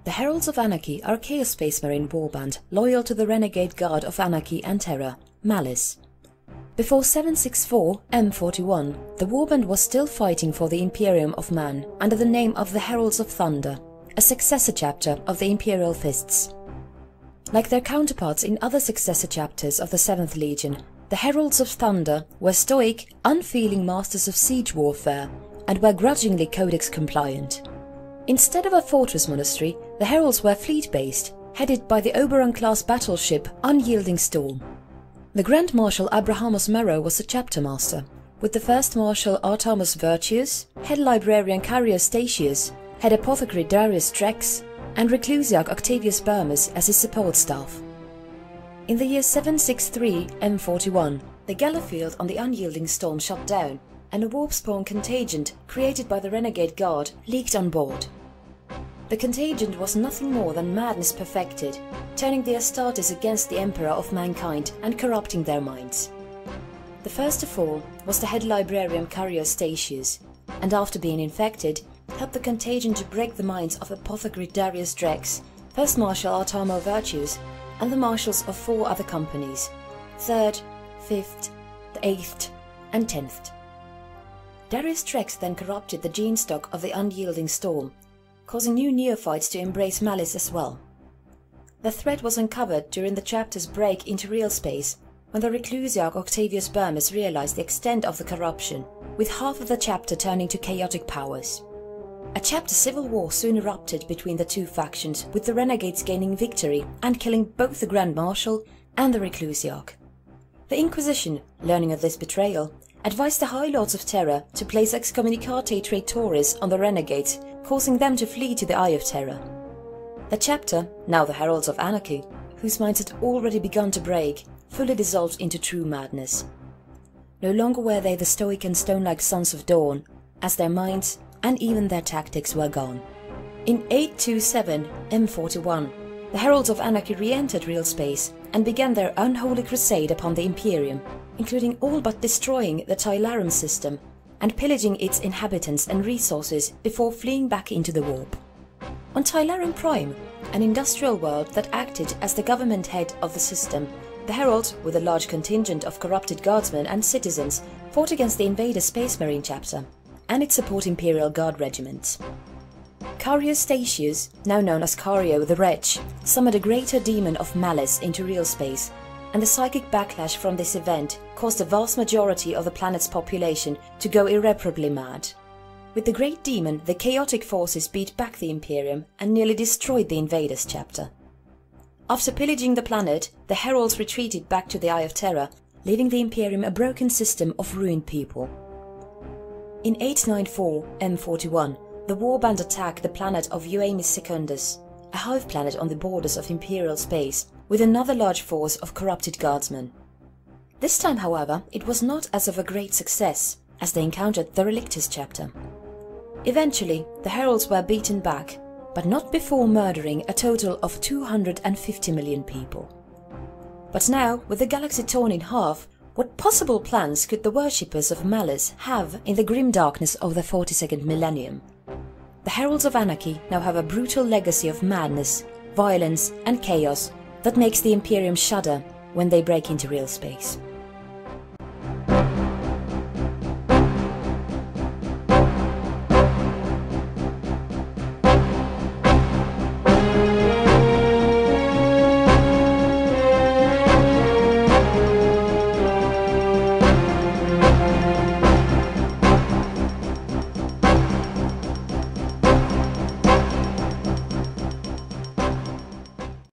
The Heralds of Anarchy are a Chaos Space Marine warband loyal to the renegade god of anarchy and terror, Malice. Before 764 M41, the warband was still fighting for the Imperium of Man under the name of the Heralds of Thunder, a successor chapter of the Imperial Fists. Like their counterparts in other successor chapters of the 7th Legion, the Heralds of Thunder were stoic, unfeeling masters of siege warfare and were grudgingly codex compliant. Instead of a fortress monastery, the Heralds were fleet-based, headed by the Oberon-class battleship Unyielding Storm. The Grand Marshal Abrahamus Mero was the chapter master, with the First Marshal Artamus Virtuous, Head Librarian Carrier Statius, Head Apothecary Darius Drex, and Reclusiarch Octavius Burmus as his support staff. In the year 763 M41, the Gallowfield on the Unyielding Storm shut down, and a warp spawn contagion created by the renegade guard leaked on board. The contagion was nothing more than madness perfected, turning the Astartes against the Emperor of mankind and corrupting their minds. The first to fall was the head librarian Carrier Statius, and after being infected, helped the contagion to break the minds of Apothecary Darius Drex, First Marshal Artamo Virtues, and the marshals of 4 other companies, 3rd, 5th, the 8th, and 10th. Darius Drex then corrupted the gene stock of the Unyielding Storm, causing new neophytes to embrace Malice as well. The threat was uncovered during the chapter's break into real space, when the Reclusiarch Octavius Burmus realized the extent of the corruption, with half of the chapter turning to chaotic powers. A chapter civil war soon erupted between the two factions, with the renegades gaining victory and killing both the Grand Marshal and the Reclusiarch. The Inquisition, learning of this betrayal, advised the High Lords of Terror to place excommunicate traitores on the renegades, causing them to flee to the Eye of Terror. The chapter, now the Heralds of Anarchy, whose minds had already begun to break, fully dissolved into true madness. No longer were they the stoic and stone-like Sons of Dawn, as their minds and even their tactics were gone. In 827 M41, the Heralds of Anarchy re-entered real space and began their unholy crusade upon the Imperium, including all but destroying the Tylarum system and pillaging its inhabitants and resources before fleeing back into the warp. On Tylarum Prime, an industrial world that acted as the government head of the system, the Heralds, with a large contingent of corrupted guardsmen and citizens, fought against the Invader Space Marine chapter and its support Imperial Guard regiments. Carrier Statius, now known as Cario the Wretch, summoned a greater demon of Malice into real space, and the psychic backlash from this event caused the vast majority of the planet's population to go irreparably mad. With the Great Demon, the chaotic forces beat back the Imperium and nearly destroyed the Invaders chapter. After pillaging the planet, the Heralds retreated back to the Eye of Terror, leaving the Imperium a broken system of ruined people. In 894 M41, the warband attacked the planet of Euamus Secundus, a hive planet on the borders of Imperial space, with another large force of corrupted guardsmen. This time, however, it was not as of a great success, as they encountered the Relictus chapter. Eventually, the Heralds were beaten back, but not before murdering a total of 250 million people. But now, with the galaxy torn in half, what possible plans could the worshippers of Malice have in the grim darkness of the 42nd millennium? The Heralds of Anarchy now have a brutal legacy of madness, violence and chaos that makes the Imperium shudder when they break into real space.